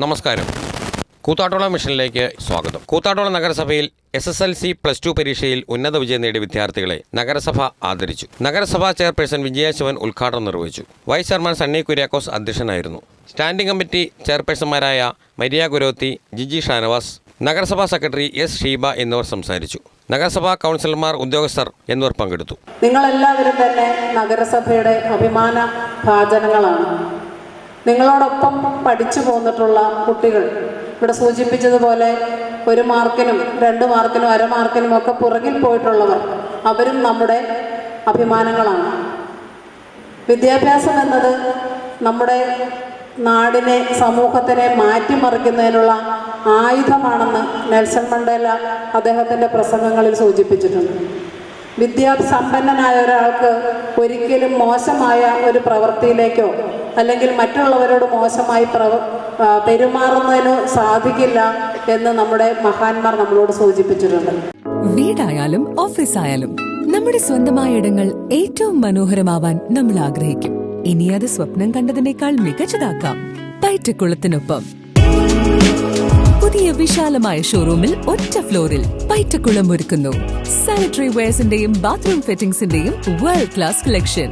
നമസ്കാരം. കൂത്താട്ടോളം മിഷനിലേക്ക് സ്വാഗതം. കൂത്താട്ടോളം നഗരസഭയിൽ SSLC+2 പരീക്ഷയിൽ ഉന്നത വിജയം നേടിയ വിദ്യാർത്ഥികളെ നഗരസഭ ആദരിച്ചു. നഗരസഭാ ചെയർപേഴ്സൺ വിജയ ശിവൻ ഉദ്ഘാടനം നിർവഹിച്ചു. വൈസ് ചെയർമാൻ സണ്ണി കുര്യാക്കോസ് അധ്യക്ഷനായിരുന്നു. Standing committee ചെയർപേഴ്സൺമാരായ Maria ഗുരോത്തി, Jiji Shanavas, നഗരസഭാ സെക്രട്ടറി S ഷീബ എന്നിവർ സംസാരിച്ചു. നഗരസഭാ കൗൺസിലർമാർ, ഉദ്യോഗസ്ഥർ എന്നിവർ പങ്കെടുത്തു. നിങ്ങളെല്ലാവരും തന്നെ നഗരസഭയുടെ അഭിമാന ഭാജനങ്ങളാണ്. നിങ്ങളോടൊപ്പം പഠിച്ചു പോന്നിട്ടുള്ള കുട്ടികൾ ഇവിടെ സൂചിപ്പിച്ചതുപോലെ 1 മാർക്കിനും 2 മാർക്കിനും അര മാർക്കിനും ഒക്കെ പുറകിൽ പോയിട്ടുള്ളവർ, അവരും നമ്മുടെ അഭിമാനങ്ങളാണ്. വിദ്യാഭ്യാസം എന്നത് നമ്മുടെ നാടിനെ, സമൂഹത്തിനെ മാറ്റിമറിക്കുന്നതിനുള്ള ആയുധമാണെന്ന് നെൽസൺ മണ്ടേല അദ്ദേഹത്തിൻ്റെ പ്രസംഗങ്ങളിൽ സൂചിപ്പിച്ചിട്ടുണ്ട്. വിദ്യാസമ്പന്നനായ ഒരാൾക്ക് ഒരിക്കലും മോശമായ ഒരു പ്രവൃത്തിയിലേക്കോ അല്ലെങ്കിൽ മറ്റുള്ളവരോട് മോശമായി പെരുമാറുന്നതിനോ സാധിക്കില്ല എന്ന് നമ്മുടെ മഹാന്മാർ നമ്മളോട് സൂചിപ്പിച്ചിട്ടുണ്ട്. വീടായാലും ഓഫീസായാലും നമ്മുടെ സ്വന്തമായ ഇടങ്ങൾ ഏറ്റവും മനോഹരമാവാൻ നമ്മൾ ആഗ്രഹിക്കും. ഇനി അത് സ്വപ്നം കണ്ടതിനേക്കാൾ മികച്ചതാക്കാം പൈറ്റക്കുളത്തിനൊപ്പം. പുതിയ വിശാലമായ ഷോറൂമിൽ ഒറ്റ ഫ്ലോറിൽ പൈറ്റക്കുളം ഒരുക്കുന്നു. സാനിറ്ററി വെയർസിന്റെയും ബാത്റൂം ഫിറ്റിംഗ്സിന്റെയും വേൾഡ് ക്ലാസ് കളക്ഷൻ.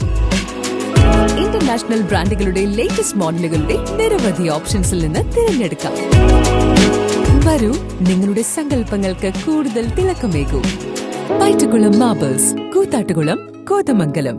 ഇന്റർനാഷണൽ ബ്രാൻഡുകളുടെ ലേറ്റസ്റ്റ് മോഡലുകളുടെ നിരവധി ഓപ്ഷൻസിൽ നിന്ന് തിരഞ്ഞെടുക്കാം. വരൂ, നിങ്ങളുടെ സങ്കല്പങ്ങൾക്ക് കൂടുതൽ തിളക്കമേകൂ. പൈറ്റക്കുളം മാർബിൾസ്, കൂത്താട്ടുകുളം, കോതമംഗലം.